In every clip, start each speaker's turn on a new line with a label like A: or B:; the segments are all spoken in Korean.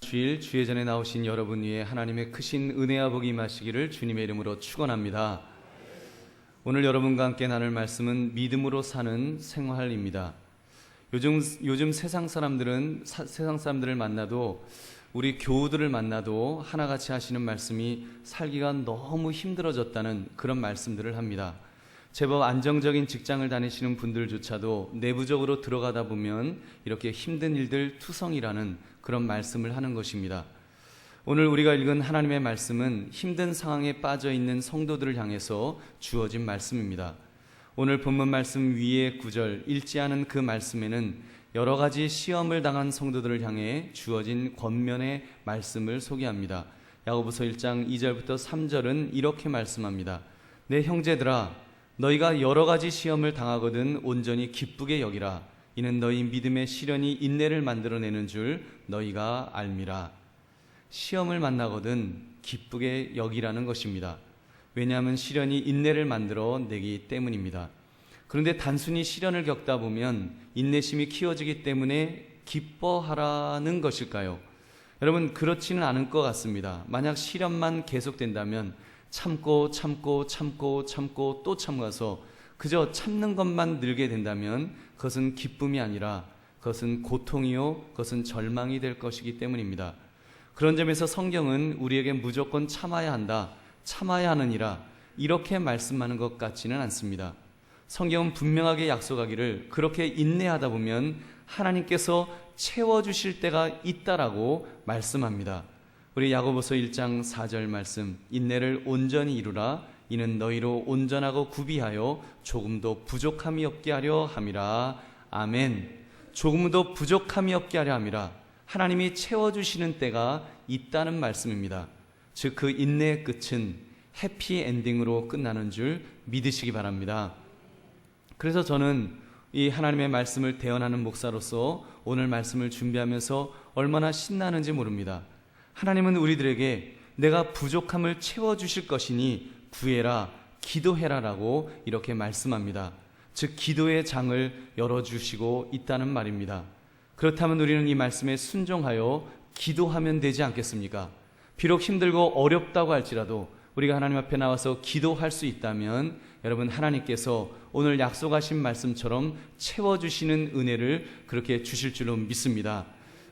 A: 주일 주의 전에 나오신 여러분 위에 하나님의 크신 은혜와 복이 임하시기를 주님의 이름으로 축원합니다. 오늘 여러분과 함께 나눌 말씀은 믿음으로 사는 생활입니다. 요즘 세상 사람들을 만나도, 우리 교우들을 만나도 하나같이 하시는 말씀이 살기가 너무 힘들어졌다는 그런 말씀들을 합니다. 제법 안정적인 직장을 다니시는 분들조차도 내부적으로 들어가다 보면 이렇게 힘든 일들 투성이라는 그런 말씀을 하는 것입니다. 오늘 우리가 읽은 하나님의 말씀은 힘든 상황에 빠져 있는 성도들을 향해서 주어진 말씀입니다. 오늘 본문 말씀 위의 구절 읽지 않은 그 말씀에는 여러 가지 시험을 당한 성도들을 향해 주어진 권면의 말씀을 소개합니다. 야고보서 1장 2절부터 3절은 이렇게 말씀합니다. 내 형제들아, 너희가 여러 가지 시험을 당하거든 온전히 기쁘게 여기라. 이는 너희 믿음의 시련이 인내를 만들어내는 줄 너희가 알미라. 시험을 만나거든 기쁘게 여기라는 것입니다. 왜냐하면 시련이 인내를 만들어내기 때문입니다. 그런데 단순히 시련을 겪다 보면 인내심이 키워지기 때문에 기뻐하라는 것일까요? 여러분, 그렇지는 않을 것 같습니다. 만약 시련만 계속된다면 참고 또 참아서 그저 참는 것만 늘게 된다면 그것은 기쁨이 아니라 그것은 고통이요, 그것은 절망이 될 것이기 때문입니다. 그런 점에서 성경은 우리에게 무조건 참아야 한다, 참아야 하느니라 이렇게 말씀하는 것 같지는 않습니다. 성경은 분명하게 약속하기를 그렇게 인내하다 보면 하나님께서 채워주실 때가 있다라고 말씀합니다. 우리 야고보서 1장 4절 말씀, 인내를 온전히 이루라. 이는 너희로 온전하고 구비하여 조금도 부족함이 없게 하려 함이라. 아멘. 조금도 부족함이 없게 하려 함이라. 하나님이 채워주시는 때가 있다는 말씀입니다. 즉 그 인내의 끝은 해피엔딩으로 끝나는 줄 믿으시기 바랍니다. 그래서 저는 이 하나님의 말씀을 대언하는 목사로서 오늘 말씀을 준비하면서 얼마나 신나는지 모릅니다. 하나님은 우리들에게 내가 부족함을 채워주실 것이니 구해라, 기도해라 라고 이렇게 말씀합니다. 즉 기도의 장을 열어주시고 있다는 말입니다. 그렇다면 우리는 이 말씀에 순종하여 기도하면 되지 않겠습니까? 비록 힘들고 어렵다고 할지라도 우리가 하나님 앞에 나와서 기도할 수 있다면 여러분, 하나님께서 오늘 약속하신 말씀처럼 채워주시는 은혜를 그렇게 주실 줄로 믿습니다.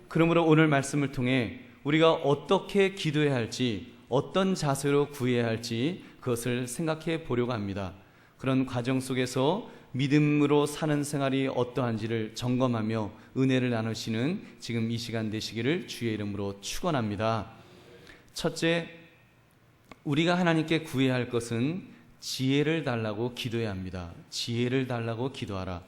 A: 그러므로 오늘 말씀을 통해 우리가 어떻게 기도해야 할지, 어떤 자세로 구해야 할지 그것을 생각해 보려고 합니다. 그런 과정 속에서 믿음으로 사는 생활이 어떠한지를 점검하며 은혜를 나누시는 지금 이 시간 되시기를 주의 이름으로 축원합니다. 첫째, 우리가 하나님께 구해야 할 것은 지혜를 달라고 기도해야 합니다. 지혜를 달라고 기도하라.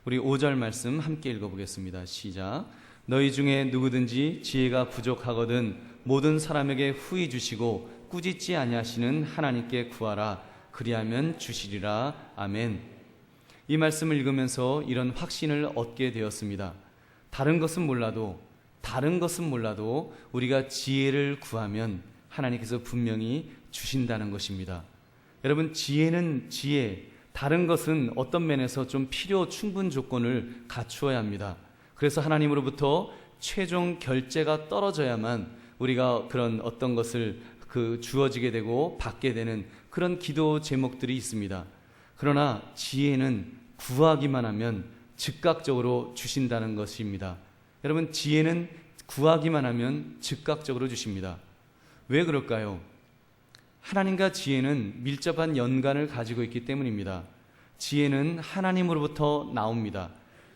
A: 우리 5절 말씀 함께 읽어보겠습니다. 시작. 너희 중에 누구든지 지혜가 부족하거든 모든 사람에게 후히 주시고 꾸짖지 아니하시는 하나님께 구하라. 그리하면 주시리라. 아멘. 이 말씀을 읽으면서 이런 확신을 얻게 되었습니다. 다른 것은 몰라도 우리가 지혜를 구하면 하나님께서 분명히 주신다는 것입니다. 여러분, 지혜는 지혜, 다른 것은 어떤 면에서 좀 필요 충분 조건을 갖추어야 합니다. 그래서 하나님으로부터 최종 결제가 떨어져야만 우리가 그런 어떤 것을 주어지게 되고 받게 되는 그런 기도 제목들이 있습니다. 그러나 지혜는 구하기만 하면 즉각적으로 주신다는 것입니다. 여러분, 지혜는 구하기만 하면 즉각적으로 주십니다. 왜 그럴까요? 하나님과 지혜는 밀접한 연관을 가지고 있기 때문입니다. 지혜는 하나님으로부터 나옵니다.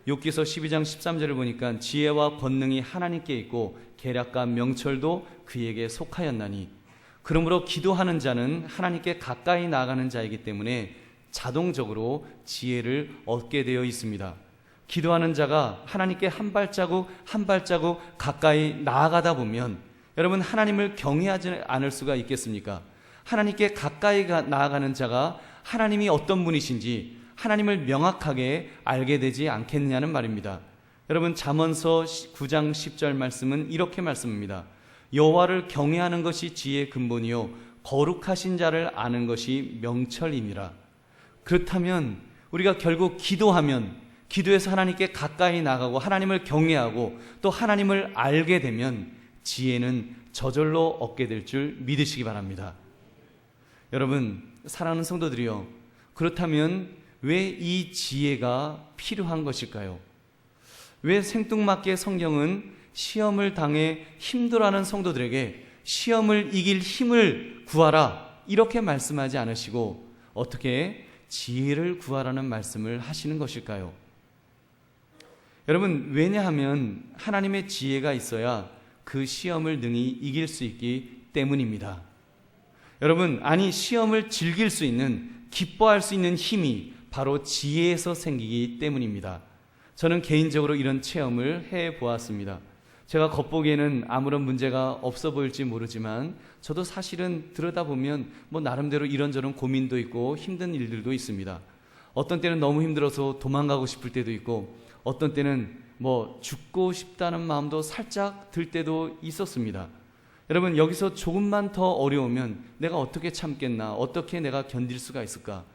A: 욥기서 12장 13절을 보니까 지혜와 권능이 하나님께 있고 계략과 명철도 그에게 속하였나니, 그러므로 기도하는 자는 하나님께 가까이 나아가는 자이기 때문에 자동적으로 지혜를 얻게 되어 있습니다. 기도하는 자가 하나님께 한 발자국 가까이 나아가다 보면 여러분, 하나님을 경외하지 않을 수가 있겠습니까? 하나님께 가까이 나아가는 자가 하나님이 어떤 분이신지 하나님을 명확하게 알게 되지 않겠느냐는 말입니다. 여러분, 잠언서 9장 10절 말씀은 이렇게 말씀합니다. 여호와를 경외하는 것이 지혜의 근본이요 거룩하신 자를 아는 것이 명철이니라. 그렇다면 우리가 결국 기도해서 하나님께 가까이 나가고 하나님을 경외하고 또 하나님을 알게 되면 지혜는 저절로 얻게 될 줄 믿으시기 바랍니다. 여러분, 사랑하는 성도들이요, 그렇다면 왜 이 지혜가 필요한 것일까요? 왜 생뚱맞게 성경은 시험을 당해 힘들어하는 성도들에게 시험을 이길 힘을 구하라 이렇게 말씀하지 않으시고 어떻게 지혜를 구하라는 말씀을 하시는 것일까요? 여러분, 왜냐하면 하나님의 지혜가 있어야 그 시험을 능히 이길 수 있기 때문입니다. 여러분, 아니 시험을 즐길 수 있는, 기뻐할 수 있는 힘이 바로 지혜에서 생기기 때문입니다. 저는 개인적으로 이런 체험을 해보았습니다. 제가 겉보기에는 아무런 문제가 없어 보일지 모르지만 저도 사실은 들여다보면 나름대로 이런저런 고민도 있고 힘든 일들도 있습니다. 어떤 때는 너무 힘들어서 도망가고 싶을 때도 있고 어떤 때는 죽고 싶다는 마음도 살짝 들 때도 있었습니다. 여러분, 여기서 조금만 더 어려우면 내가 어떻게 참겠나, 어떻게 내가 견딜 수가 있을까,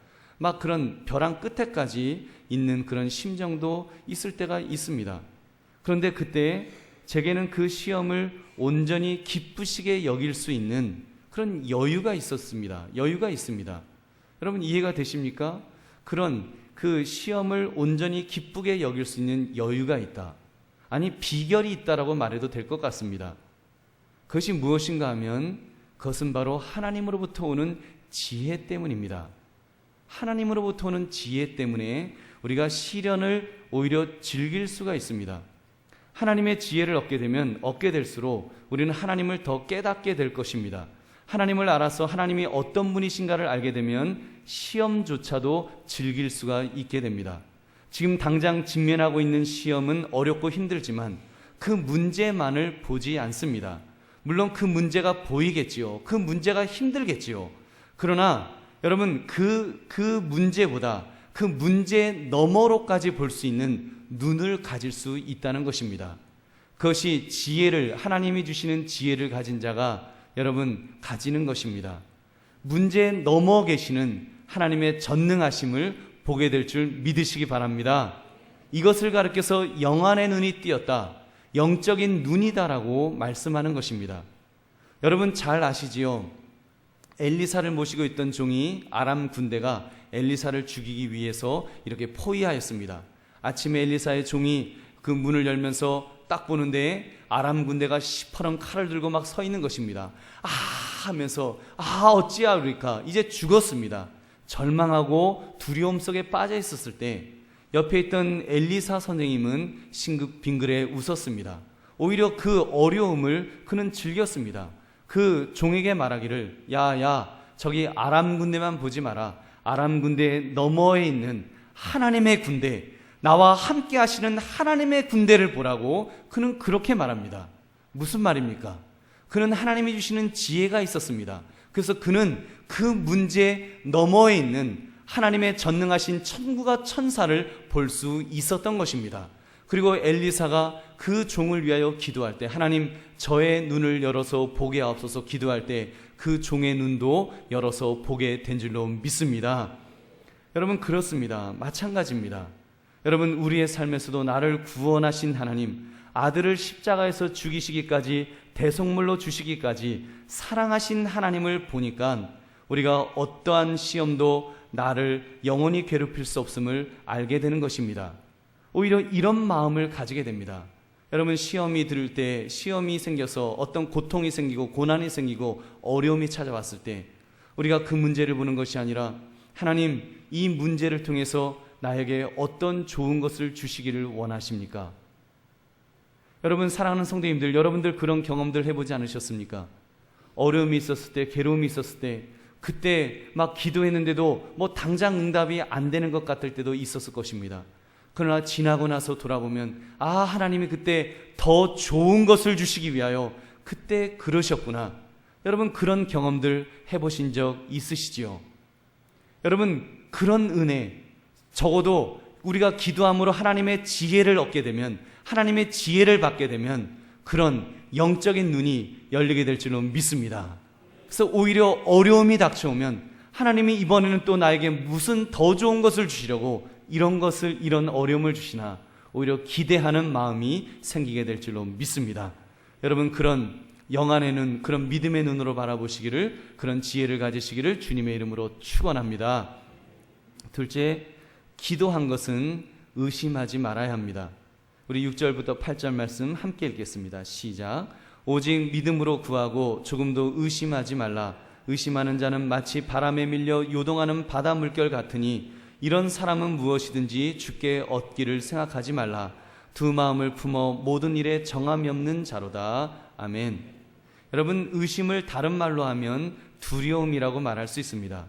A: 그런 벼랑 끝에까지 있는 그런 심정도 있을 때가 있습니다. 그런데 그때 제게는 그 시험을 온전히 기쁘시게 여길 수 있는 그런 여유가 있었습니다. 여유가 있습니다. 여러분, 이해가 되십니까? 그런 그 시험을 온전히 기쁘게 여길 수 있는 여유가 있다. 아니, 비결이 있다라고 말해도 될 것 같습니다. 그것이 무엇인가 하면 그것은 바로 하나님으로부터 오는 지혜 때문입니다. 하나님으로부터 오는 지혜 때문에 우리가 시련을 오히려 즐길 수가 있습니다. 하나님의 지혜를 얻게 되면 얻게 될수록 우리는 하나님을 더 깨닫게 될 것입니다. 하나님을 알아서 하나님이 어떤 분이신가를 알게 되면 시험조차도 즐길 수가 있게 됩니다. 지금 당장 직면하고 있는 시험은 어렵고 힘들지만 그 문제만을 보지 않습니다. 물론 그 문제가 보이겠지요. 그 문제가 힘들겠지요. 그러나 여러분, 그 문제보다 그 문제 너머로까지 볼 수 있는 눈을 가질 수 있다는 것입니다. 그것이 지혜를, 하나님이 주시는 지혜를 가진 자가 여러분 가지는 것입니다. 문제 넘어 계시는 하나님의 전능하심을 보게 될 줄 믿으시기 바랍니다. 이것을 가리켜서 영안의 눈이 띄었다, 영적인 눈이다라고 말씀하는 것입니다. 여러분 잘 아시지요? 엘리사를 모시고 있던 종이 아람 군대가 엘리사를 죽이기 위해서 이렇게 포위하였습니다. 아침에 엘리사의 종이 그 문을 열면서 딱 보는데 아람 군대가 시퍼런 칼을 들고 막 서 있는 것입니다. 하면서 어찌하리까, 이제 죽었습니다. 절망하고 두려움 속에 빠져 있었을 때 옆에 있던 엘리사 선생님은 싱긋빙글에 웃었습니다. 오히려 그 어려움을 그는 즐겼습니다. 그 종에게 말하기를, 야, 저기 아람 군대만 보지 마라. 아람 군대 너머에 있는 하나님의 군대, 나와 함께 하시는 하나님의 군대를 보라고 그는 그렇게 말합니다. 무슨 말입니까? 그는 하나님이 주시는 지혜가 있었습니다. 그래서 그는 그 문제 너머에 있는 하나님의 전능하신 천국과 천사를 볼 수 있었던 것입니다. 그리고 엘리사가 그 종을 위하여 기도할 때, 하나님 저의 눈을 열어서 보게 하옵소서 기도할 때 그 종의 눈도 열어서 보게 된 줄로 믿습니다. 여러분, 그렇습니다. 마찬가지입니다. 여러분, 우리의 삶에서도 나를 구원하신 하나님, 아들을 십자가에서 죽이시기까지, 대속물로 주시기까지 사랑하신 하나님을 보니까 우리가 어떠한 시험도 나를 영원히 괴롭힐 수 없음을 알게 되는 것입니다. 오히려 이런 마음을 가지게 됩니다. 여러분, 시험이 들을 때, 시험이 생겨서 어떤 고통이 생기고 고난이 생기고 어려움이 찾아왔을 때 우리가 그 문제를 보는 것이 아니라, 하나님 이 문제를 통해서 나에게 어떤 좋은 것을 주시기를 원하십니까? 여러분, 사랑하는 성도님들, 여러분들 그런 경험들 해보지 않으셨습니까? 어려움이 있었을 때, 괴로움이 있었을 때, 그때 막 기도했는데도 당장 응답이 안 되는 것 같을 때도 있었을 것입니다. 그러나 지나고 나서 돌아보면, 하나님이 그때 더 좋은 것을 주시기 위하여 그때 그러셨구나. 여러분, 그런 경험들 해보신 적 있으시지요? 여러분, 그런 은혜, 적어도 우리가 기도함으로 하나님의 지혜를 얻게 되면, 하나님의 지혜를 받게 되면 그런 영적인 눈이 열리게 될 줄로 믿습니다. 그래서 오히려 어려움이 닥쳐오면 하나님이 이번에는 또 나에게 무슨 더 좋은 것을 주시려고 이런 어려움을 주시나, 오히려 기대하는 마음이 생기게 될 줄로 믿습니다. 여러분 그런 영안의 눈, 그런 믿음의 눈으로 바라보시기를, 그런 지혜를 가지시기를 주님의 이름으로 축원합니다. 둘째, 기도한 것은 의심하지 말아야 합니다. 우리 6절부터 8절 말씀 함께 읽겠습니다. 시작. 오직 믿음으로 구하고 조금도 의심하지 말라. 의심하는 자는 마치 바람에 밀려 요동하는 바다 물결 같으니 이런 사람은 무엇이든지 주께 얻기를 생각하지 말라. 두 마음을 품어 모든 일에 정함이 없는 자로다. 아멘. 여러분, 의심을 다른 말로 하면 두려움이라고 말할 수 있습니다.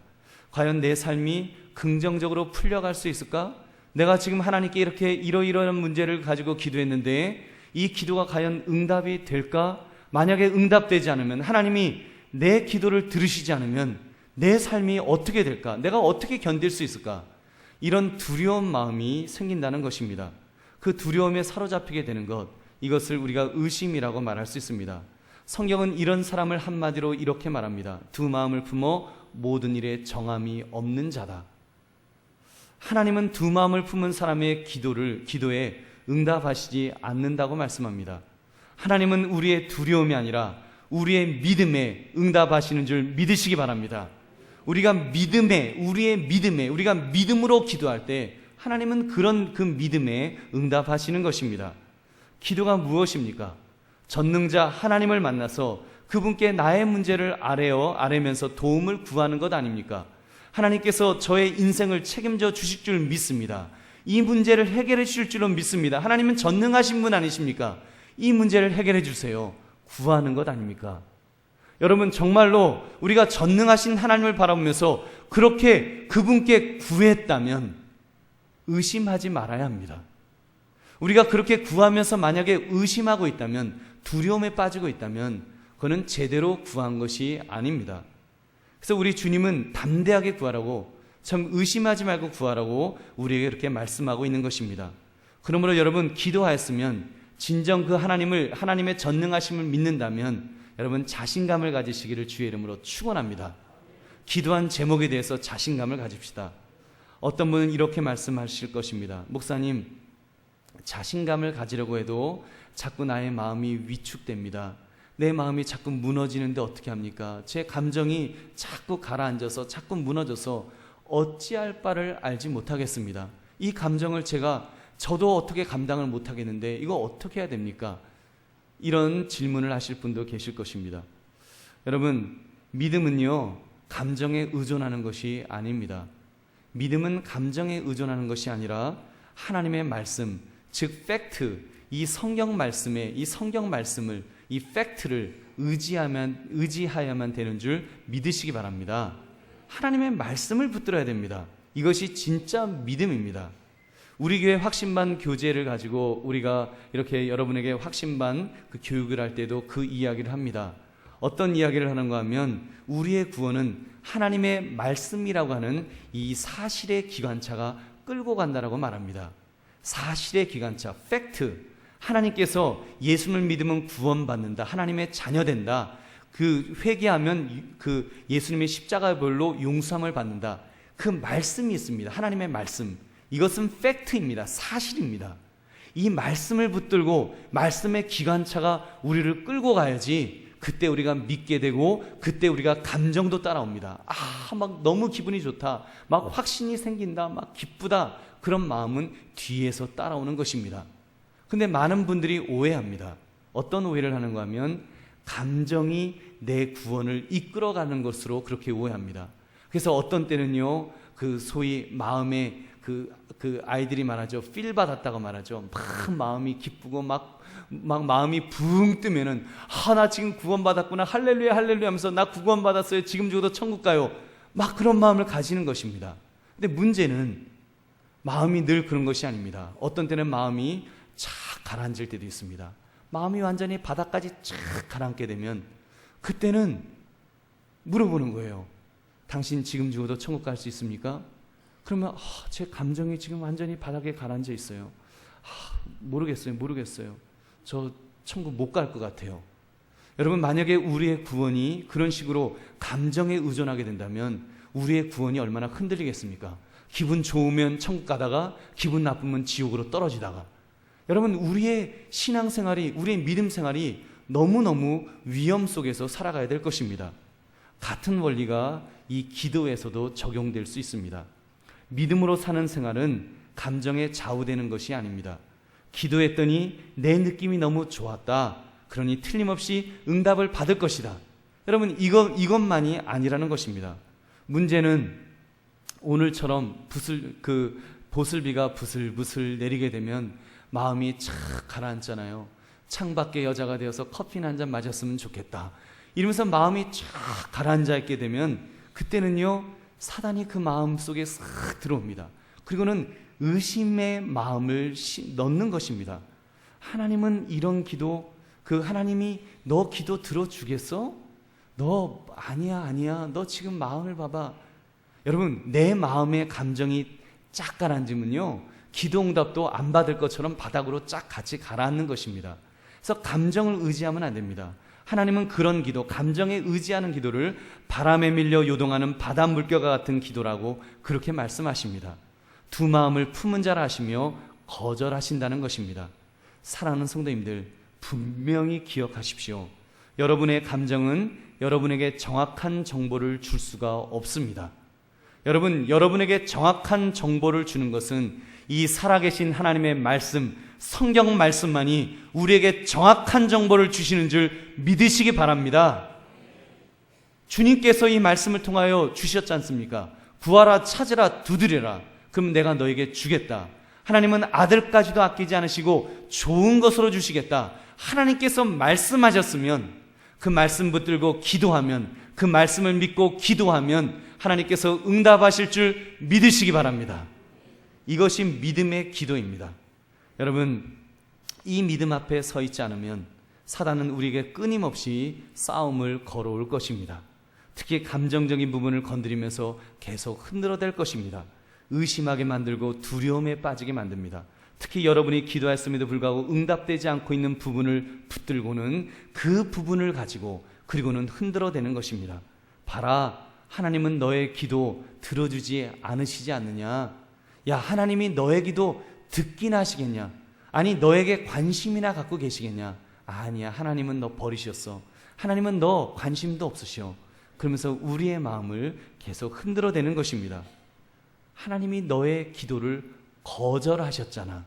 A: 과연 내 삶이 긍정적으로 풀려갈 수 있을까? 내가 지금 하나님께 이렇게 이러이러한 문제를 가지고 기도했는데 이 기도가 과연 응답이 될까? 만약에 응답되지 않으면, 하나님이 내 기도를 들으시지 않으면 내 삶이 어떻게 될까? 내가 어떻게 견딜 수 있을까? 이런 두려운 마음이 생긴다는 것입니다. 그 두려움에 사로잡히게 되는 것, 이것을 우리가 의심이라고 말할 수 있습니다. 성경은 이런 사람을 한마디로 이렇게 말합니다. 두 마음을 품어 모든 일에 정함이 없는 자다. 하나님은 두 마음을 품은 사람의 기도에 응답하시지 않는다고 말씀합니다. 하나님은 우리의 두려움이 아니라 우리의 믿음에 응답하시는 줄 믿으시기 바랍니다. 우리가 우리가 믿음으로 기도할 때 하나님은 그 믿음에 응답하시는 것입니다. 기도가 무엇입니까? 전능자 하나님을 만나서 그분께 나의 문제를 아뢰면서 도움을 구하는 것 아닙니까? 하나님께서 저의 인생을 책임져 주실 줄 믿습니다. 이 문제를 해결해 주실 줄로 믿습니다. 하나님은 전능하신 분 아니십니까? 이 문제를 해결해 주세요. 구하는 것 아닙니까? 여러분, 정말로 우리가 전능하신 하나님을 바라보면서 그렇게 그분께 구했다면 의심하지 말아야 합니다. 우리가 그렇게 구하면서 만약에 의심하고 있다면, 두려움에 빠지고 있다면 그거는 제대로 구한 것이 아닙니다. 그래서 우리 주님은 담대하게 구하라고, 참 의심하지 말고 구하라고 우리에게 이렇게 말씀하고 있는 것입니다. 그러므로 여러분, 기도하였으면 진정 그 하나님의 전능하심을 믿는다면 여러분 자신감을 가지시기를 주의 이름으로 축원합니다. 기도한 제목에 대해서 자신감을 가집시다. 어떤 분은 이렇게 말씀하실 것입니다. 목사님, 자신감을 가지려고 해도 자꾸 나의 마음이 위축됩니다. 내 마음이 자꾸 무너지는데 어떻게 합니까? 제 감정이 자꾸 가라앉아서 자꾸 무너져서 어찌할 바를 알지 못하겠습니다. 이 감정을 저도 어떻게 감당을 못하겠는데 이거 어떻게 해야 됩니까? 이런 질문을 하실 분도 계실 것입니다. 여러분, 믿음은요, 감정에 의존하는 것이 아닙니다. 믿음은 감정에 의존하는 것이 아니라 하나님의 말씀, 즉 팩트, 이 성경 말씀을, 이 팩트를 의지하야만 되는 줄 믿으시기 바랍니다. 하나님의 말씀을 붙들어야 됩니다. 이것이 진짜 믿음입니다. 우리 교회 확신반 교재를 가지고 우리가 이렇게 여러분에게 확신반 그 교육을 할 때도 그 이야기를 합니다. 어떤 이야기를 하는가 하면 우리의 구원은 하나님의 말씀이라고 하는 이 사실의 기관차가 끌고 간다라고 말합니다. 사실의 기관차, 팩트. 하나님께서 예수를 믿으면 구원받는다. 하나님의 자녀된다. 그 회개하면 그 예수님의 십자가의 벌로 용서함을 받는다. 그 말씀이 있습니다. 하나님의 말씀. 이것은 팩트입니다. 사실입니다. 이 말씀을 붙들고 말씀의 기관차가 우리를 끌고 가야지 그때 우리가 믿게 되고 그때 우리가 감정도 따라옵니다. 막 너무 기분이 좋다. 막 확신이 생긴다. 막 기쁘다. 그런 마음은 뒤에서 따라오는 것입니다. 근데 많은 분들이 오해합니다. 어떤 오해를 하는가 하면 감정이 내 구원을 이끌어가는 것으로 그렇게 오해합니다. 그래서 어떤 때는요, 그 소위 마음에 그 아이들이 말하죠. 필 받았다고 말하죠. 막 마음이 기쁘고 막 마음이 붕 뜨면은 나 지금 구원받았구나. 할렐루야 할렐루야 하면서 나 구원받았어요. 지금 죽어도 천국 가요. 막 그런 마음을 가지는 것입니다. 근데 문제는 마음이 늘 그런 것이 아닙니다. 어떤 때는 마음이 착 가라앉을 때도 있습니다. 마음이 완전히 바닥까지 착 가라앉게 되면 그때는 물어보는 거예요. 당신 지금 죽어도 천국 갈 수 있습니까? 그러면 제 감정이 지금 완전히 바닥에 가라앉아 있어요. 모르겠어요. 저 천국 못 갈 것 같아요. 여러분, 만약에 우리의 구원이 그런 식으로 감정에 의존하게 된다면 우리의 구원이 얼마나 흔들리겠습니까? 기분 좋으면 천국 가다가 기분 나쁘면 지옥으로 떨어지다가. 여러분, 우리의 신앙생활이, 우리의 믿음 생활이 너무너무 위험 속에서 살아가야 될 것입니다. 같은 원리가 이 기도에서도 적용될 수 있습니다. 믿음으로 사는 생활은 감정에 좌우되는 것이 아닙니다. 기도했더니 내 느낌이 너무 좋았다. 그러니 틀림없이 응답을 받을 것이다. 여러분, 이것만이 아니라는 것입니다. 문제는 오늘처럼 보슬비가 부슬부슬 내리게 되면 마음이 착 가라앉잖아요. 창밖에 여자가 되어서 커피나 한 잔 마셨으면 좋겠다. 이러면서 마음이 쫙 가라앉아 있게 되면 그때는요, 사단이 그 마음 속에 싹 들어옵니다. 그리고는 의심의 마음을 넣는 것입니다. 하나님은 이런 기도, 하나님이 너 기도 들어주겠어? 너 아니야. 너 지금 마음을 봐봐. 여러분, 내 마음의 감정이 쫙 가라앉으면요, 기도 응답도 안 받을 것처럼 바닥으로 쫙 같이 가라앉는 것입니다. 그래서 감정을 의지하면 안 됩니다. 하나님은 그런 기도, 감정에 의지하는 기도를 바람에 밀려 요동하는 바닷물결과 같은 기도라고 그렇게 말씀하십니다. 두 마음을 품은 자라 하시며 거절하신다는 것입니다. 사랑하는 성도님들, 분명히 기억하십시오. 여러분의 감정은 여러분에게 정확한 정보를 줄 수가 없습니다. 여러분에게 정확한 정보를 주는 것은 이 살아계신 하나님의 말씀, 성경 말씀만이 우리에게 정확한 정보를 주시는 줄 믿으시기 바랍니다. 주님께서 이 말씀을 통하여 주셨지 않습니까? 구하라, 찾으라, 두드려라. 그럼 내가 너에게 주겠다. 하나님은 아들까지도 아끼지 않으시고 좋은 것으로 주시겠다. 하나님께서 말씀하셨으면 그 말씀 붙들고 기도하면, 그 말씀을 믿고 기도하면 하나님께서 응답하실 줄 믿으시기 바랍니다. 이것이 믿음의 기도입니다. 여러분, 이 믿음 앞에 서 있지 않으면 사단은 우리에게 끊임없이 싸움을 걸어올 것입니다. 특히 감정적인 부분을 건드리면서 계속 흔들어댈 것입니다. 의심하게 만들고 두려움에 빠지게 만듭니다. 특히 여러분이 기도했음에도 불구하고 응답되지 않고 있는 부분을 붙들고는 그 부분을 가지고 그리고는 흔들어대는 것입니다. 봐라, 하나님은 너의 기도 들어주지 않으시지 않느냐? 야, 하나님이 너의 기도 듣긴 하시겠냐? 아니, 너에게 관심이나 갖고 계시겠냐? 아니야, 하나님은 너 버리셨어. 하나님은 너 관심도 없으셔. 그러면서 우리의 마음을 계속 흔들어대는 것입니다. 하나님이 너의 기도를 거절하셨잖아.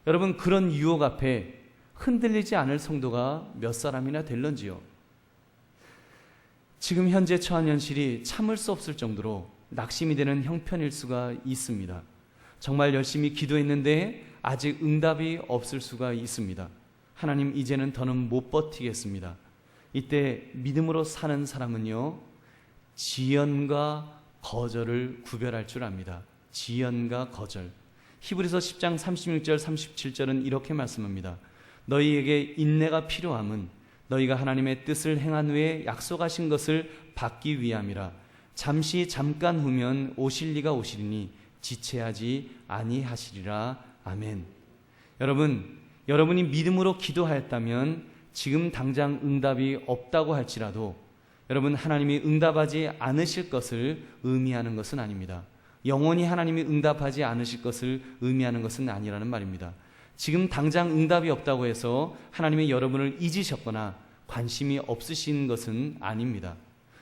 A: 여러분, 그런 유혹 앞에 흔들리지 않을 성도가 몇 사람이나 될런지요. 지금 현재 처한 현실이 참을 수 없을 정도로 낙심이 되는 형편일 수가 있습니다. 정말 열심히 기도했는데 아직 응답이 없을 수가 있습니다. 하나님, 이제는 더는 못 버티겠습니다. 이때 믿음으로 사는 사람은요, 지연과 거절을 구별할 줄 압니다. 지연과 거절. 히브리서 10장 36절 37절은 이렇게 말씀합니다. 너희에게 인내가 필요함은 너희가 하나님의 뜻을 행한 후에 약속하신 것을 받기 위함이라. 잠깐 후면 오실 리가 오시리니 지체하지 아니하시리라. 아멘. 여러분이 믿음으로 기도하였다면 지금 당장 응답이 없다고 할지라도 여러분, 하나님이 응답하지 않으실 것을 의미하는 것은 아닙니다. 영원히 하나님이 응답하지 않으실 것을 의미하는 것은 아니라는 말입니다. 지금 당장 응답이 없다고 해서 하나님이 여러분을 잊으셨거나 관심이 없으신 것은 아닙니다.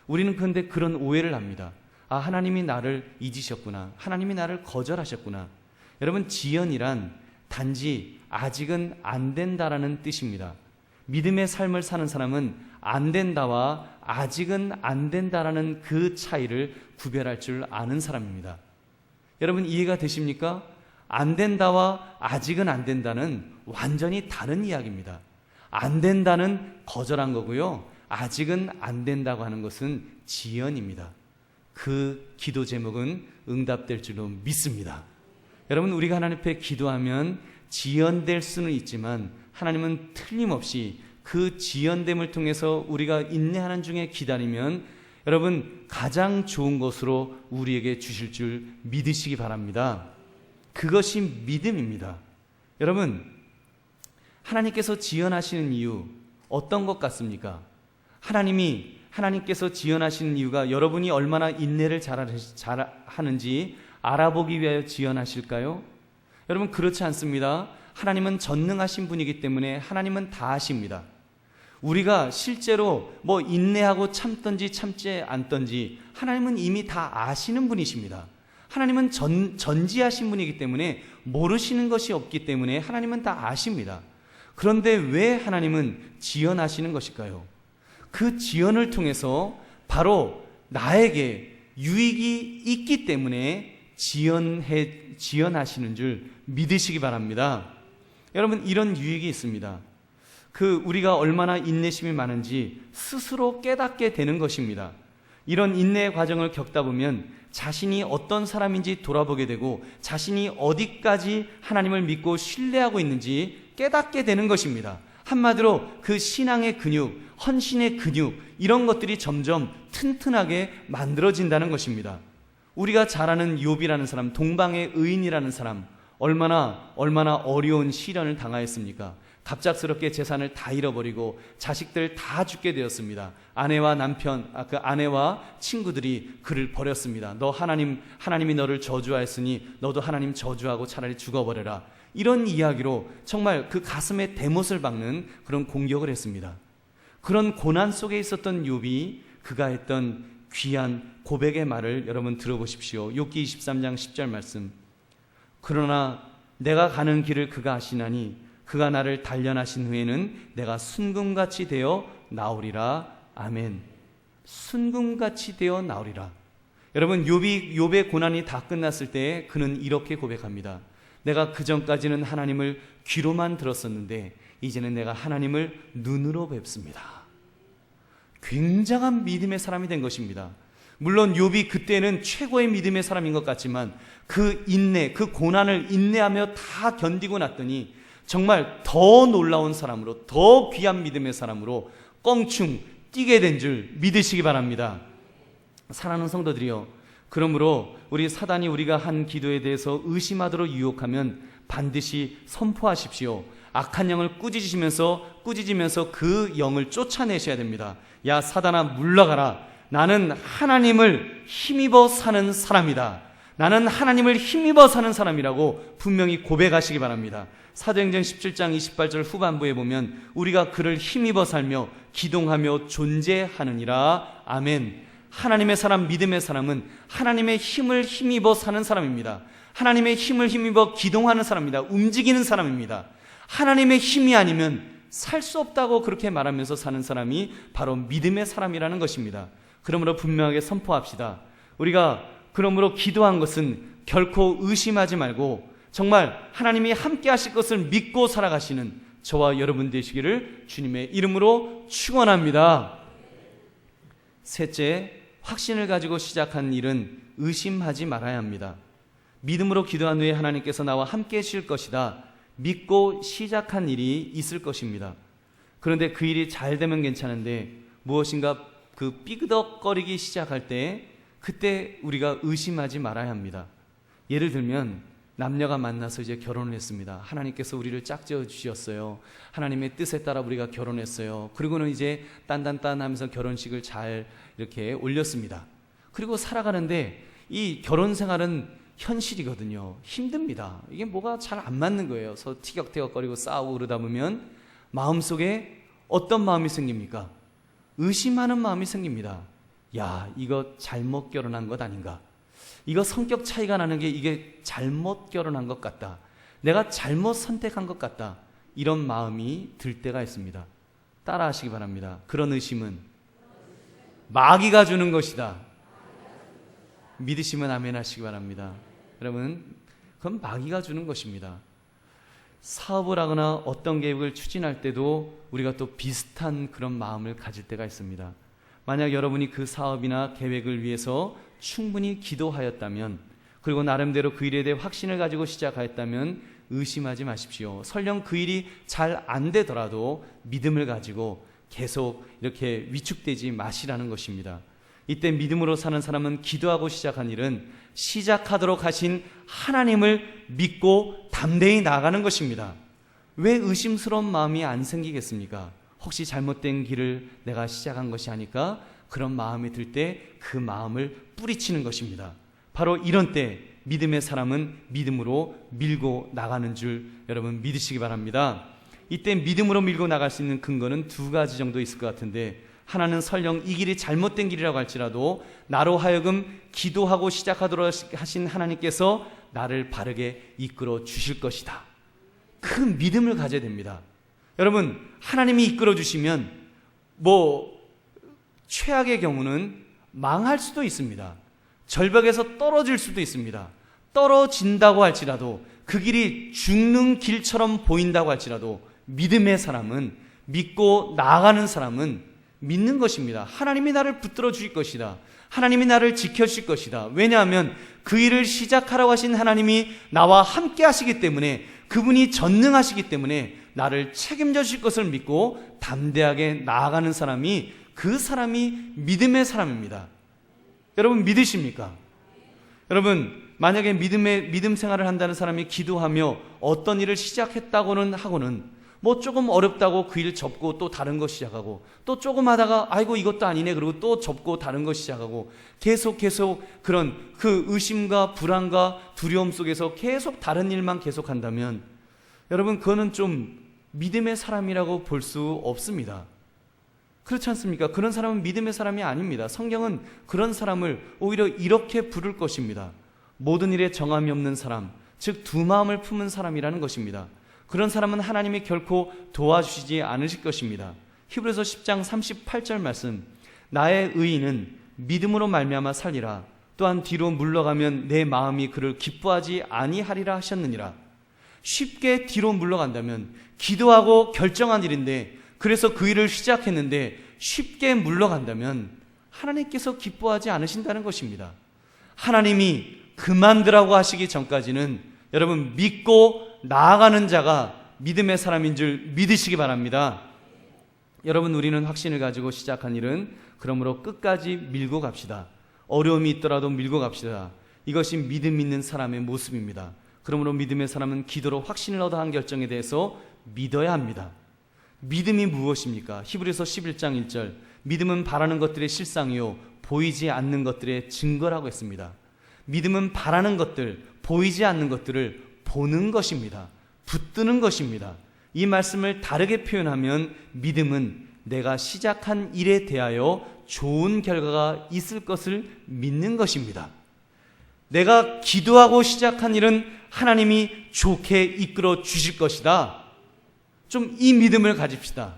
A: 우리는 그런데 그런 오해를 합니다. 아, 하나님이 나를 잊으셨구나. 하나님이 나를 거절하셨구나. 여러분, 지연이란 단지 아직은 안 된다라는 뜻입니다. 믿음의 삶을 사는 사람은 안 된다와 아직은 안 된다라는 그 차이를 구별할 줄 아는 사람입니다. 여러분, 이해가 되십니까? 안 된다와 아직은 안 된다는 완전히 다른 이야기입니다. 안 된다는 거절한 거고요, 아직은 안 된다고 하는 것은 지연입니다. 그 기도 제목은 응답될 줄로 믿습니다. 여러분, 우리가 하나님 앞에 기도하면 지연될 수는 있지만 하나님은 틀림없이 그 지연됨을 통해서 우리가 인내하는 중에 기다리면 여러분, 가장 좋은 것으로 우리에게 주실 줄 믿으시기 바랍니다. 그것이 믿음입니다. 여러분, 하나님께서 지연하시는 이유 어떤 것 같습니까? 하나님께서 지연하시는 이유가 여러분이 얼마나 인내를 잘하는지 알아보기 위하여 지연하실까요? 여러분, 그렇지 않습니다. 하나님은 전능하신 분이기 때문에 하나님은 다 아십니다. 우리가 실제로 뭐 인내하고 참든지 참지 않든지 하나님은 이미 다 아시는 분이십니다. 하나님은 전지하신 분이기 때문에 모르시는 것이 없기 때문에 하나님은 다 아십니다. 그런데 왜 하나님은 지연하시는 것일까요? 그 지연을 통해서 바로 나에게 유익이 있기 때문에 지연하시는 줄 믿으시기 바랍니다. 여러분, 이런 유익이 있습니다. 우리가 얼마나 인내심이 많은지 스스로 깨닫게 되는 것입니다. 이런 인내의 과정을 겪다 보면 자신이 어떤 사람인지 돌아보게 되고 자신이 어디까지 하나님을 믿고 신뢰하고 있는지 깨닫게 되는 것입니다. 한마디로 그 신앙의 근육, 헌신의 근육, 이런 것들이 점점 튼튼하게 만들어진다는 것입니다. 우리가 잘 아는 욥이라는 사람, 동방의 의인이라는 사람, 얼마나 어려운 시련을 당하였습니까? 갑작스럽게 재산을 다 잃어버리고 자식들 다 죽게 되었습니다. 아내와 친구들이 그를 버렸습니다. 너 하나님이 너를 저주하였으니 너도 하나님 저주하고 차라리 죽어버려라. 이런 이야기로 정말 그 가슴에 대못을 박는 그런 공격을 했습니다. 그런 고난 속에 있었던 욥이 그가 했던 귀한 고백의 말을 여러분 들어보십시오. 욥기 23장 10절 말씀. 그러나 내가 가는 길을 그가 아시나니 그가 나를 단련하신 후에는 내가 순금같이 되어 나오리라. 아멘. 순금같이 되어 나오리라. 여러분, 욥의 고난이 다 끝났을 때 그는 이렇게 고백합니다. 내가 그전까지는 하나님을 귀로만 들었었는데 이제는 내가 하나님을 눈으로 뵙습니다. 굉장한 믿음의 사람이 된 것입니다. 물론 욥이 그때는 최고의 믿음의 사람인 것 같지만 그 인내, 그 고난을 인내하며 다 견디고 났더니 정말 더 놀라운 사람으로, 더 귀한 믿음의 사람으로 껑충 뛰게 된 줄 믿으시기 바랍니다. 사랑하는 성도들이요, 그러므로 사단이 우리가 한 기도에 대해서 의심하도록 유혹하면 반드시 선포하십시오. 악한 영을 꾸짖으시면서 그 영을 쫓아내셔야 됩니다. 야, 사단아, 물러가라. 나는 하나님을 힘입어 사는 사람이다. 나는 하나님을 힘입어 사는 사람이라고 분명히 고백하시기 바랍니다. 사도행전 17장 28절 후반부에 보면 우리가 그를 힘입어 살며 기동하며 존재하느니라. 아멘. 하나님의 사람, 믿음의 사람은 하나님의 힘을 힘입어 사는 사람입니다. 하나님의 힘을 힘입어 기동하는 사람입니다. 움직이는 사람입니다. 하나님의 힘이 아니면 살 수 없다고 그렇게 말하면서 사는 사람이 바로 믿음의 사람이라는 것입니다. 그러므로 분명하게 선포합시다. 우리가 그러므로 기도한 것은 결코 의심하지 말고 정말 하나님이 함께 하실 것을 믿고 살아가시는 저와 여러분 되시기를 주님의 이름으로 축원합니다. 셋째, 확신을 가지고 시작한 일은 의심하지 말아야 합니다. 믿음으로 기도한 후에 하나님께서 나와 함께 하실 것이다. 믿고 시작한 일이 있을 것입니다. 그런데 그 일이 잘 되면 괜찮은데 무엇인가 삐그덕거리기 시작할 때 그때 우리가 의심하지 말아야 합니다. 예를 들면 남녀가 만나서 이제 결혼을 했습니다. 하나님께서 우리를 짝지어 주셨어요. 하나님의 뜻에 따라 우리가 결혼했어요. 그리고는 이제 딴딴딴 하면서 결혼식을 잘 이렇게 올렸습니다. 그리고 살아가는데 이 결혼 생활은 현실이거든요. 힘듭니다. 이게 뭐가 잘 안 맞는 거예요. 그래서 티격태격거리고 싸우고 그러다 보면 마음속에 어떤 마음이 생깁니까? 의심하는 마음이 생깁니다. 야, 이거 잘못 결혼한 것 아닌가? 이거 성격 차이가 나는 게 이게 잘못 결혼한 것 같다. 내가 잘못 선택한 것 같다. 이런 마음이 들 때가 있습니다. 따라 하시기 바랍니다. 그런 의심은 마귀가 주는 것이다. 믿으시면 아멘 하시기 바랍니다. 여러분, 그건 마귀가 주는 것입니다. 사업을 하거나 어떤 계획을 추진할 때도 우리가 또 비슷한 그런 마음을 가질 때가 있습니다. 만약 여러분이 그 사업이나 계획을 위해서 충분히 기도하였다면, 그리고 나름대로 그 일에 대해 확신을 가지고 시작하였다면 의심하지 마십시오. 설령 그 일이 잘 안 되더라도 믿음을 가지고 계속 이렇게 위축되지 마시라는 것입니다. 이때 믿음으로 사는 사람은 기도하고 시작한 일은 시작하도록 하신 하나님을 믿고 담대히 나아가는 것입니다. 왜 의심스러운 마음이 안 생기겠습니까? 혹시 잘못된 길을 내가 시작한 것이 아닐까? 그런 마음이 들 때 그 마음을 뿌리치는 것입니다. 바로 이런 때 믿음의 사람은 믿음으로 밀고 나가는 줄 여러분 믿으시기 바랍니다. 이때 믿음으로 밀고 나갈 수 있는 근거는 두 가지 정도 있을 것 같은데, 하나는 설령 이 길이 잘못된 길이라고 할지라도 나로 하여금 기도하고 시작하도록 하신 하나님께서 나를 바르게 이끌어 주실 것이다. 큰 믿음을 가져야 됩니다. 여러분, 하나님이 이끌어 주시면 최악의 경우는 망할 수도 있습니다. 절벽에서 떨어질 수도 있습니다. 떨어진다고 할지라도, 그 길이 죽는 길처럼 보인다고 할지라도, 믿음의 사람은, 믿고 나아가는 사람은 믿는 것입니다. 하나님이 나를 붙들어 주실 것이다. 하나님이 나를 지켜주실 것이다. 왜냐하면 그 일을 시작하라고 하신 하나님이 나와 함께 하시기 때문에, 그분이 전능하시기 때문에 나를 책임져 주실 것을 믿고 담대하게 나아가는 사람이, 그 사람이 믿음의 사람입니다. 여러분, 믿으십니까? 여러분, 만약에 믿음 생활을 한다는 사람이 기도하며 어떤 일을 시작했다고는 하고는 조금 어렵다고 그 일 접고 또 다른 거 시작하고, 또 조금 하다가 아이고 이것도 아니네 그리고 또 접고 다른 거 시작하고, 계속 그런 그 의심과 불안과 두려움 속에서 계속 다른 일만 계속한다면, 여러분, 그거는 좀 믿음의 사람이라고 볼 수 없습니다. 그렇지 않습니까? 그런 사람은 믿음의 사람이 아닙니다. 성경은 그런 사람을 오히려 이렇게 부를 것입니다. 모든 일에 정함이 없는 사람, 즉 두 마음을 품은 사람이라는 것입니다. 그런 사람은 하나님이 결코 도와주시지 않으실 것입니다. 히브리서 10장 38절 말씀, 나의 의인은 믿음으로 말미암아 살리라. 또한 뒤로 물러가면 내 마음이 그를 기뻐하지 아니하리라 하셨느니라. 쉽게 뒤로 물러간다면, 기도하고 결정한 일인데, 그래서 그 일을 시작했는데 쉽게 물러간다면 하나님께서 기뻐하지 않으신다는 것입니다. 하나님이 그만두라고 하시기 전까지는 여러분, 믿고 나아가는 자가 믿음의 사람인 줄 믿으시기 바랍니다. 여러분, 우리는 확신을 가지고 시작한 일은 그러므로 끝까지 밀고 갑시다. 어려움이 있더라도 밀고 갑시다. 이것이 믿음 있는 사람의 모습입니다. 그러므로 믿음의 사람은 기도로 확신을 얻어 한 결정에 대해서 믿어야 합니다. 믿음이 무엇입니까? 히브리서 11장 1절, 믿음은 바라는 것들의 실상이요 보이지 않는 것들의 증거라고 했습니다. 믿음은 바라는 것들, 보이지 않는 것들을 보는 것입니다. 붙드는 것입니다. 이 말씀을 다르게 표현하면, 믿음은 내가 시작한 일에 대하여 좋은 결과가 있을 것을 믿는 것입니다. 내가 기도하고 시작한 일은 하나님이 좋게 이끌어 주실 것이다. 좀 이 믿음을 가집시다.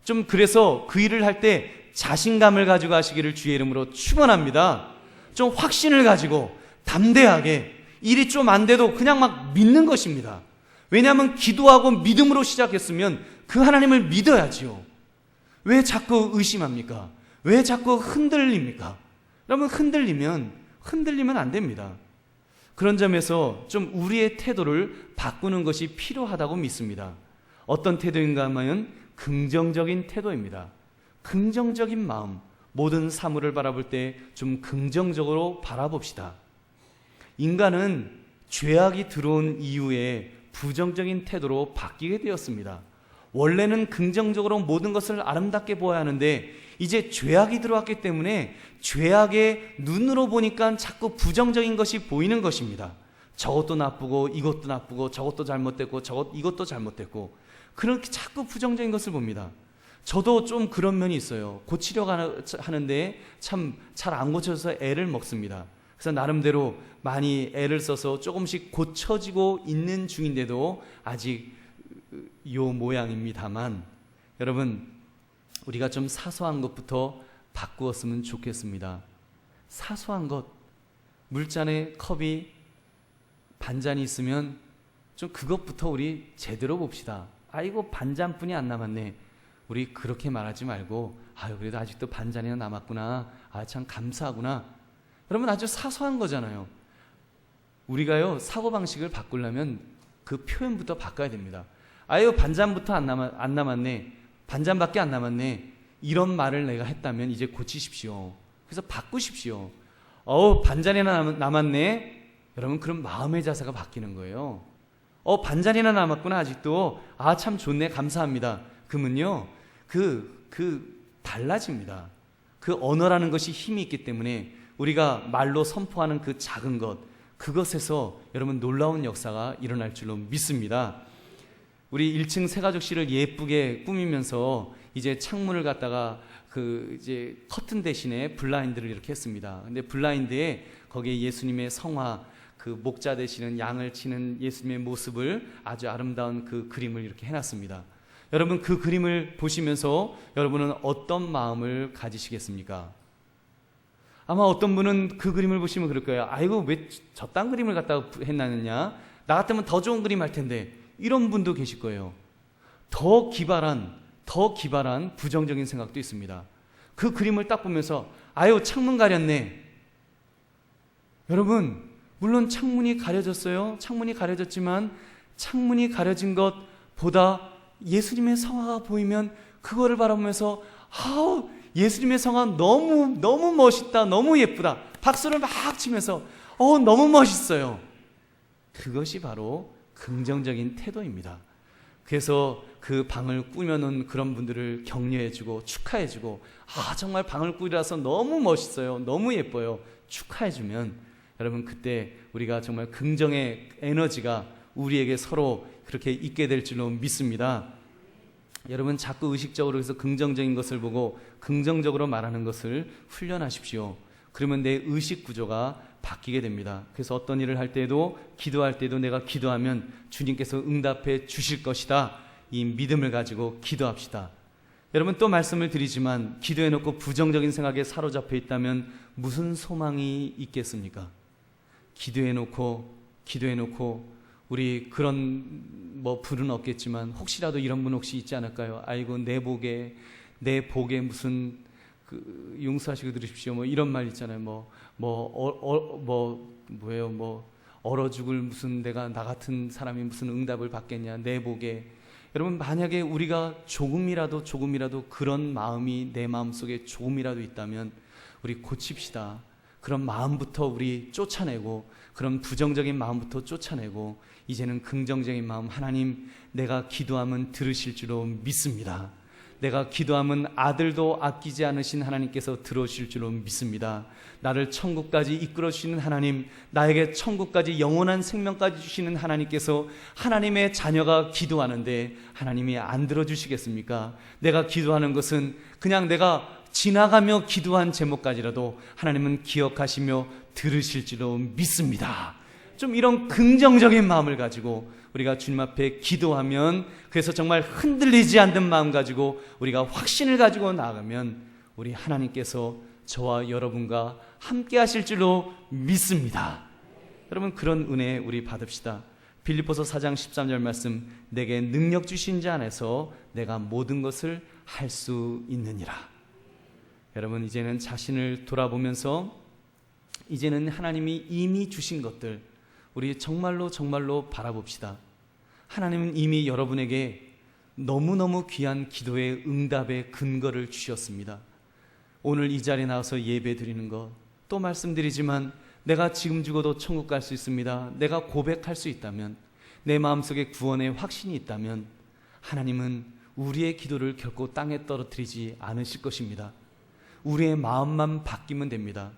A: 좀 그래서 그 일을 할 때 자신감을 가지고 하시기를 주의 이름으로 축원합니다. 좀 확신을 가지고 담대하게, 일이 좀 안 돼도 그냥 막 믿는 것입니다. 왜냐하면 기도하고 믿음으로 시작했으면 그 하나님을 믿어야지요. 왜 자꾸 의심합니까? 왜 자꾸 흔들립니까? 여러분, 흔들리면 안 됩니다. 그런 점에서 좀 우리의 태도를 바꾸는 것이 필요하다고 믿습니다. 어떤 태도인가 하면 긍정적인 태도입니다. 긍정적인 마음, 모든 사물을 바라볼 때 좀 긍정적으로 바라봅시다. 인간은 죄악이 들어온 이후에 부정적인 태도로 바뀌게 되었습니다. 원래는 긍정적으로 모든 것을 아름답게 보아야 하는데, 이제 죄악이 들어왔기 때문에 죄악의 눈으로 보니까 자꾸 부정적인 것이 보이는 것입니다. 저것도 나쁘고 이것도 나쁘고 저것도 잘못됐고 이것도 잘못됐고, 그렇게 자꾸 부정적인 것을 봅니다. 저도 좀 그런 면이 있어요. 고치려고 하는데 참 잘 안 고쳐져서 애를 먹습니다. 그래서 나름대로 많이 애를 써서 조금씩 고쳐지고 있는 중인데도 아직 요 모양입니다만, 여러분, 우리가 좀 사소한 것부터 바꾸었으면 좋겠습니다. 사소한 것, 물잔에 컵이 반잔이 있으면 좀 그것부터 우리 제대로 봅시다. 아이고, 반잔뿐이 안 남았네. 우리 그렇게 말하지 말고, 아유, 그래도 아직도 반잔이나 남았구나. 아, 참 감사하구나. 여러분, 아주 사소한 거잖아요. 우리가요, 사고방식을 바꾸려면 그 표현부터 바꿔야 됩니다. 아유, 반잔부터 안 남았네. 반잔밖에 안 남았네. 이런 말을 내가 했다면 이제 고치십시오. 그래서 바꾸십시오. 반잔이나 남았네. 여러분, 그럼 마음의 자세가 바뀌는 거예요. 반잔이나 남았구나, 아직도. 아, 참 좋네, 감사합니다. 그러면요, 달라집니다. 그 언어라는 것이 힘이 있기 때문에 우리가 말로 선포하는 그 작은 것, 그것에서 여러분 놀라운 역사가 일어날 줄로 믿습니다. 우리 1층 새가족실을 예쁘게 꾸미면서 이제 창문을 갖다가 이제 커튼 대신에 블라인드를 이렇게 했습니다. 근데 블라인드에 거기에 예수님의 성화, 목자 되시는 양을 치는 예수님의 모습을 아주 아름다운 그림을 이렇게 해놨습니다. 여러분, 그 그림을 보시면서 여러분은 어떤 마음을 가지시겠습니까? 아마 어떤 분은 그 그림을 보시면 그럴 거예요. 아이고, 왜 저딴 그림을 갖다가 했나느냐? 나 같으면 더 좋은 그림 할 텐데. 이런 분도 계실 거예요. 더 기발한 부정적인 생각도 있습니다. 그 그림을 딱 보면서 아유, 창문 가렸네. 여러분, 물론 창문이 가려졌어요. 창문이 가려졌지만 창문이 가려진 것보다 예수님의 성화가 보이면 그거를 바라보면서 아우, 예수님의 성화 너무 멋있다, 너무 예쁘다, 박수를 막 치면서 너무 멋있어요. 그것이 바로 긍정적인 태도입니다. 그래서 그 방을 꾸며놓은 그런 분들을 격려해주고 축하해주고, 정말 방을 꾸려서 너무 멋있어요, 너무 예뻐요, 축하해주면 여러분, 그때 우리가 정말 긍정의 에너지가 우리에게 서로 그렇게 있게 될 줄로 믿습니다. 여러분, 자꾸 의식적으로 해서 긍정적인 것을 보고 긍정적으로 말하는 것을 훈련하십시오. 그러면 내 의식 구조가 바뀌게 됩니다. 그래서 어떤 일을 할 때도, 기도할 때도 내가 기도하면 주님께서 응답해 주실 것이다, 이 믿음을 가지고 기도합시다. 여러분, 또 말씀을 드리지만 기도해놓고 부정적인 생각에 사로잡혀 있다면 무슨 소망이 있겠습니까? 기도해놓고 우리 그런 분은 없겠지만 혹시라도 이런 분 혹시 있지 않을까요? 아이고, 내 복에 무슨 용서하시고 들으십시오, 이런 말 있잖아요. 얼어 죽을 무슨 나 같은 사람이 무슨 응답을 받겠냐, 내 복에. 여러분, 만약에 우리가 조금이라도 그런 마음이 내 마음속에 조금이라도 있다면 우리 고칩시다. 그런 마음부터 우리 쫓아내고, 그런 부정적인 마음부터 쫓아내고, 이제는 긍정적인 마음, 하나님, 내가 기도하면 들으실 줄로 믿습니다. 내가 기도하면 아들도 아끼지 않으신 하나님께서 들어주실 줄로 믿습니다. 나를 천국까지 이끌어 주시는 하나님, 나에게 천국까지 영원한 생명까지 주시는 하나님께서 하나님의 자녀가 기도하는데 하나님이 안 들어주시겠습니까? 내가 기도하는 것은 그냥 내가 지나가며 기도한 제목까지라도 하나님은 기억하시며 들으실 줄로 믿습니다. 좀 이런 긍정적인 마음을 가지고 우리가 주님 앞에 기도하면, 그래서 정말 흔들리지 않는 마음 가지고 우리가 확신을 가지고 나아가면 우리 하나님께서 저와 여러분과 함께 하실 줄로 믿습니다. 여러분, 그런 은혜 우리 받읍시다. 빌립보서 4장 13절 말씀, 내게 능력 주신 자 안에서 내가 모든 것을 할 수 있느니라. 여러분, 이제는 자신을 돌아보면서 이제는 하나님이 이미 주신 것들 우리 정말로 바라봅시다. 하나님은 이미 여러분에게 너무너무 귀한 기도의 응답의 근거를 주셨습니다. 오늘 이 자리에 나와서 예배 드리는 것, 또 말씀드리지만 내가 지금 죽어도 천국 갈 수 있습니다. 내가 고백할 수 있다면, 내 마음속에 구원의 확신이 있다면 하나님은 우리의 기도를 결코 땅에 떨어뜨리지 않으실 것입니다. 우리의 마음만 바뀌면 됩니다.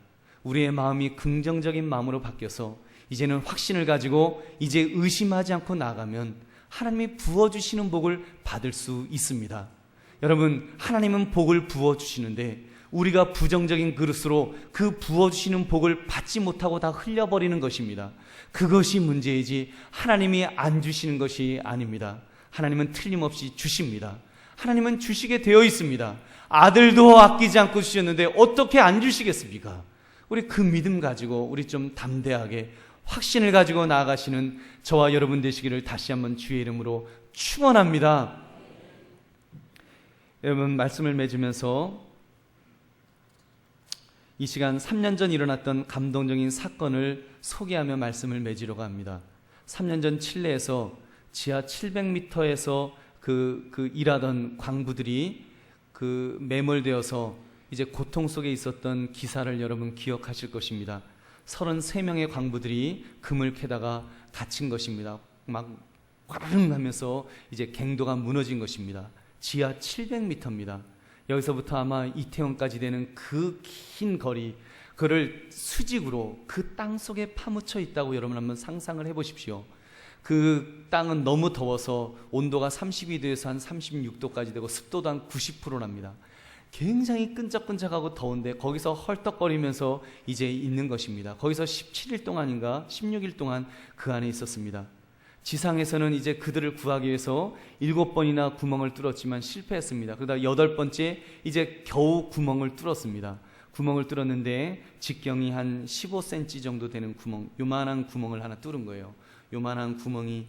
A: 우리의 마음이 긍정적인 마음으로 바뀌어서 이제는 확신을 가지고 이제 의심하지 않고 나아가면 하나님이 부어주시는 복을 받을 수 있습니다. 여러분, 하나님은 복을 부어주시는데 우리가 부정적인 그릇으로 그 부어주시는 복을 받지 못하고 다 흘려버리는 것입니다. 그것이 문제이지 하나님이 안 주시는 것이 아닙니다. 하나님은 틀림없이 주십니다. 하나님은 주시게 되어 있습니다. 아들도 아끼지 않고 주셨는데 어떻게 안 주시겠습니까? 우리 그 믿음 가지고 우리 좀 담대하게 확신을 가지고 나아가시는 저와 여러분 되시기를 다시 한번 주의 이름으로 축원합니다. 여러분, 말씀을 맺으면서 이 시간 3년 전 일어났던 감동적인 사건을 소개하며 말씀을 맺으려고 합니다. 3년 전 칠레에서 지하 700m에서 일하던 광부들이 매몰되어서 이제 고통 속에 있었던 기사를 여러분 기억하실 것입니다. 33명의 광부들이 금을 캐다가 갇힌 것입니다. 막 꽈르릉 하면서 이제 갱도가 무너진 것입니다. 지하 700m입니다. 여기서부터 아마 이태원까지 되는 그 긴 거리, 그를 수직으로 그 땅 속에 파묻혀 있다고 여러분 한번 상상을 해보십시오. 그 땅은 너무 더워서 온도가 32도에서 한 36도까지 되고 습도도 한 90%랍니다. 굉장히 끈적끈적하고 더운데 거기서 헐떡거리면서 이제 있는 것입니다. 거기서 17일 동안인가 16일 동안 그 안에 있었습니다. 지상에서는 이제 그들을 구하기 위해서 7번이나 구멍을 뚫었지만 실패했습니다. 그러다 8번째 이제 겨우 구멍을 뚫었습니다. 구멍을 뚫었는데 직경이 한 15cm 정도 되는 구멍, 요만한 구멍을 하나 뚫은 거예요. 요만한 구멍이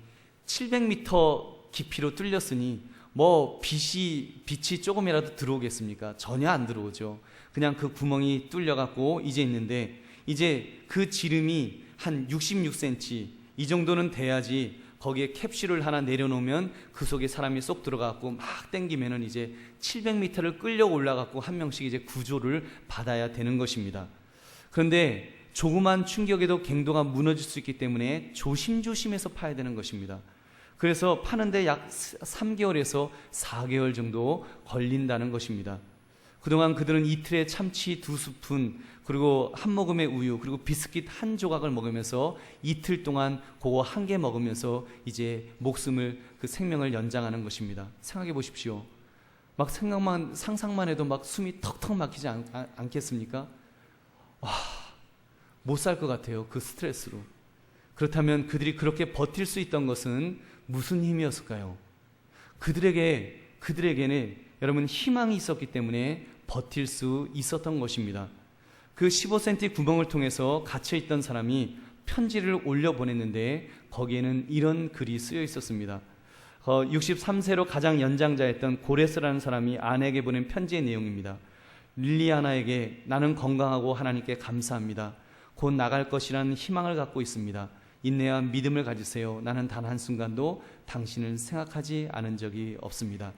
A: 700m 깊이로 뚫렸으니 뭐 빛이 조금이라도 들어오겠습니까? 전혀 안 들어오죠. 그냥 그 구멍이 뚫려갖고 이제 있는데, 이제 그 지름이 한 66cm 이 정도는 돼야지 거기에 캡슐을 하나 내려놓으면 그 속에 사람이 쏙 들어가갖고 막 당기면은 이제 700m를 끌려 올라갖고 한 명씩 이제 구조를 받아야 되는 것입니다. 그런데 조그만 충격에도 갱도가 무너질 수 있기 때문에 조심조심해서 파야 되는 것입니다. 그래서 파는데 약 3개월에서 4개월 정도 걸린다는 것입니다. 그동안 그들은 이틀에 참치 2스푼, 그리고 한 모금의 우유, 그리고 비스킷 한 조각을 먹으면서 이틀 동안 그거 한 개 먹으면서 이제 목숨을, 그 생명을 연장하는 것입니다. 생각해 보십시오. 막 상상만 해도 막 숨이 턱턱 막히지 않겠습니까? 못 살 것 같아요. 그 스트레스로. 그렇다면 그들이 그렇게 버틸 수 있던 것은 무슨 힘이었을까요? 그들에게는 여러분 희망이 있었기 때문에 버틸 수 있었던 것입니다. 그 15cm 구멍을 통해서 갇혀있던 사람이 편지를 올려보냈는데 거기에는 이런 글이 쓰여 있었습니다. 63세로 가장 연장자였던 고레스라는 사람이 아내에게 보낸 편지의 내용입니다. 릴리아나에게 나는 건강하고 하나님께 감사합니다. 곧 나갈 것이라는 희망을 갖고 있습니다. 인내와 믿음을 가지세요. 나는 단 한순간도 당신을 생각하지 않은 적이 없습니다.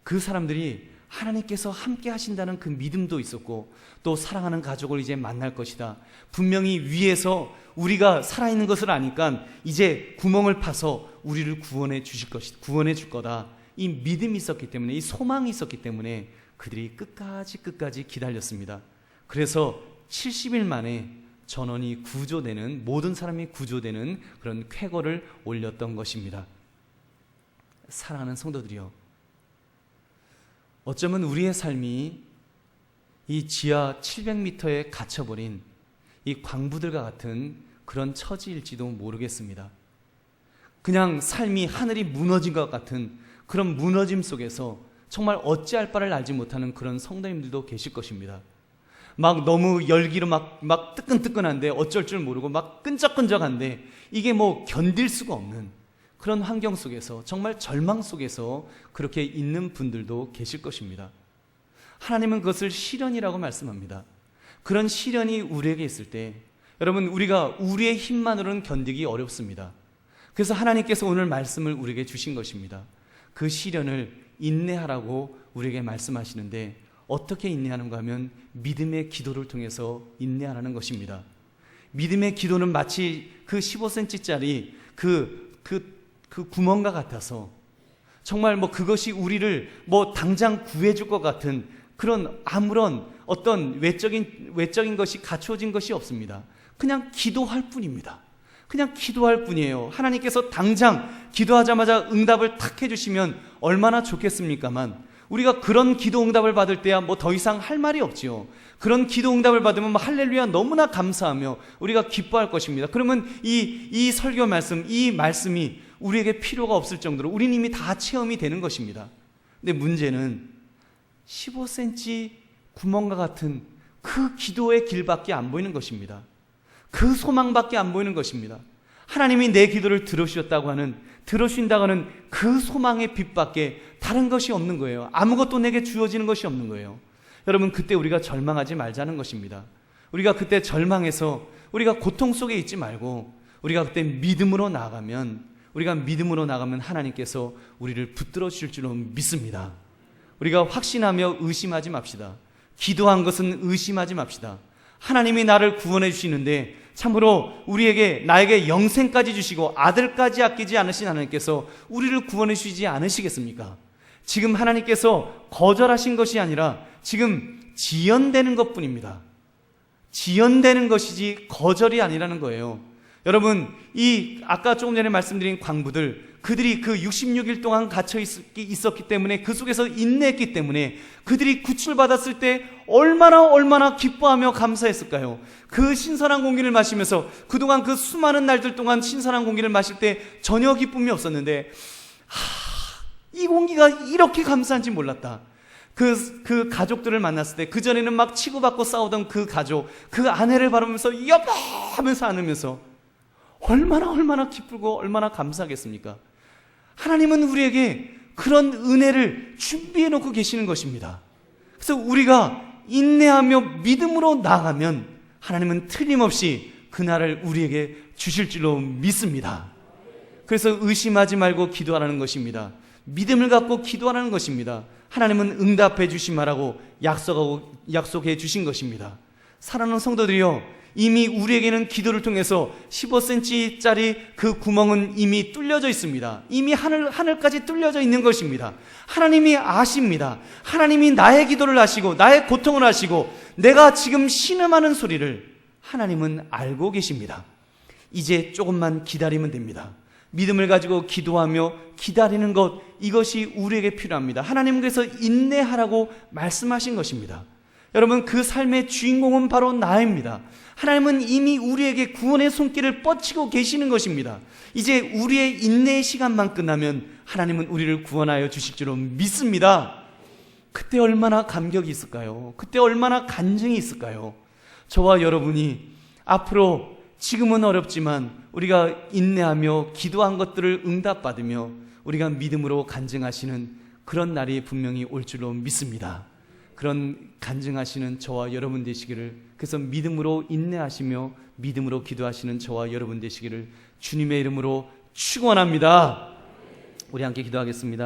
A: 그 사람들이 하나님께서 함께 하신다는 그 믿음도 있었고, 또 사랑하는 가족을 이제 만날 것이다. 분명히 위에서 우리가 살아있는 것을 아니까 이제 구멍을 파서 우리를 구원해 줄 거다. 이 믿음이 있었기 때문에, 이 소망이 있었기 때문에 그들이 끝까지 기다렸습니다. 그래서 70일 만에 전원이 구조되는, 모든 사람이 구조되는 그런 쾌거를 올렸던 것입니다. 사랑하는 성도들이여, 어쩌면 우리의 삶이 이 지하 700m에 갇혀버린 이 광부들과 같은 그런 처지일지도 모르겠습니다. 그냥 삶이 하늘이 무너진 것 같은 그런 무너짐 속에서 정말 어찌할 바를 알지 못하는 그런 성도님들도 계실 것입니다. 막 너무 열기로 막 뜨끈뜨끈한데 어쩔 줄 모르고 막 끈적끈적한데 이게 뭐 견딜 수가 없는 그런 환경 속에서, 정말 절망 속에서 그렇게 있는 분들도 계실 것입니다. 하나님은 그것을 시련이라고 말씀합니다. 그런 시련이 우리에게 있을 때 여러분, 우리가 우리의 힘만으로는 견디기 어렵습니다. 그래서 하나님께서 오늘 말씀을 우리에게 주신 것입니다. 그 시련을 인내하라고 우리에게 말씀하시는데, 어떻게 인내하는가 하면 믿음의 기도를 통해서 인내하라는 것입니다. 믿음의 기도는 마치 그 15cm짜리 그 구멍과 같아서, 정말 뭐 그것이 우리를 뭐 당장 구해줄 것 같은 그런 아무런 어떤 외적인 것이 갖추어진 것이 없습니다. 그냥 기도할 뿐입니다. 그냥 기도할 뿐이에요. 하나님께서 당장 기도하자마자 응답을 탁 해주시면 얼마나 좋겠습니까만, 우리가 그런 기도 응답을 받을 때야 뭐 더 이상 할 말이 없지요. 그런 기도 응답을 받으면 뭐 할렐루야 너무나 감사하며 우리가 기뻐할 것입니다. 그러면 이 설교 말씀, 이 말씀이 우리에게 필요가 없을 정도로 우리는 이미 다 체험이 되는 것입니다. 근데 문제는 15cm 구멍과 같은 그 기도의 길밖에 안 보이는 것입니다. 그 소망밖에 안 보이는 것입니다. 하나님이 내 기도를 들으신다고 하는 그 소망의 빛밖에 다른 것이 없는 거예요. 아무것도 내게 주어지는 것이 없는 거예요. 여러분, 그때 우리가 절망하지 말자는 것입니다. 우리가 그때 절망해서 우리가 고통 속에 있지 말고, 우리가 그때 믿음으로 나아가면 하나님께서 우리를 붙들어 주실 줄로 믿습니다. 우리가 확신하며 의심하지 맙시다. 기도한 것은 의심하지 맙시다. 하나님이 나를 구원해 주시는데 참으로 나에게 영생까지 주시고 아들까지 아끼지 않으신 하나님께서 우리를 구원해 주시지 않으시겠습니까? 지금 하나님께서 거절하신 것이 아니라 지금 지연되는 것뿐입니다. 지연되는 것이지 거절이 아니라는 거예요. 여러분, 이 아까 조금 전에 말씀드린 광부들, 그들이 그 66일 동안 갇혀 있었기 때문에, 그 속에서 인내했기 때문에 그들이 구출받았을 때 얼마나 기뻐하며 감사했을까요? 그 신선한 공기를 마시면서, 그동안 그 수많은 날들 동안 신선한 공기를 마실 때 전혀 기쁨이 없었는데, 이 공기가 이렇게 감사한지 몰랐다. 그 가족들을 만났을 때, 그전에는 막 치고받고 싸우던 그 가족, 그 아내를 바라보면서 여보 하면서 안으면서 얼마나 기쁘고 얼마나 감사하겠습니까? 하나님은 우리에게 그런 은혜를 준비해 놓고 계시는 것입니다. 그래서 우리가 인내하며 믿음으로 나아가면 하나님은 틀림없이 그날을 우리에게 주실 줄로 믿습니다. 그래서 의심하지 말고 기도하라는 것입니다. 믿음을 갖고 기도하라는 것입니다. 하나님은 응답해 주시마라고 약속해 주신 것입니다. 사랑하는 성도들이여, 이미 우리에게는 기도를 통해서 15cm짜리 그 구멍은 이미 뚫려져 있습니다. 이미 하늘까지 뚫려져 있는 것입니다. 하나님이 아십니다. 하나님이 나의 기도를 아시고 나의 고통을 아시고 내가 지금 신음하는 소리를 하나님은 알고 계십니다. 이제 조금만 기다리면 됩니다. 믿음을 가지고 기도하며 기다리는 것, 이것이 우리에게 필요합니다. 하나님께서 인내하라고 말씀하신 것입니다. 여러분, 그 삶의 주인공은 바로 나입니다. 하나님은 이미 우리에게 구원의 손길을 뻗치고 계시는 것입니다. 이제 우리의 인내의 시간만 끝나면 하나님은 우리를 구원하여 주실 줄로 믿습니다. 그때 얼마나 감격이 있을까요? 그때 얼마나 간증이 있을까요? 저와 여러분이 앞으로, 지금은 어렵지만 우리가 인내하며 기도한 것들을 응답받으며 우리가 믿음으로 간증하시는 그런 날이 분명히 올 줄로 믿습니다. 그런 간증하시는 저와 여러분 되시기를, 그래서 믿음으로 인내하시며 믿음으로 기도하시는 저와 여러분 되시기를 주님의 이름으로 축원합니다. 우리 함께 기도하겠습니다.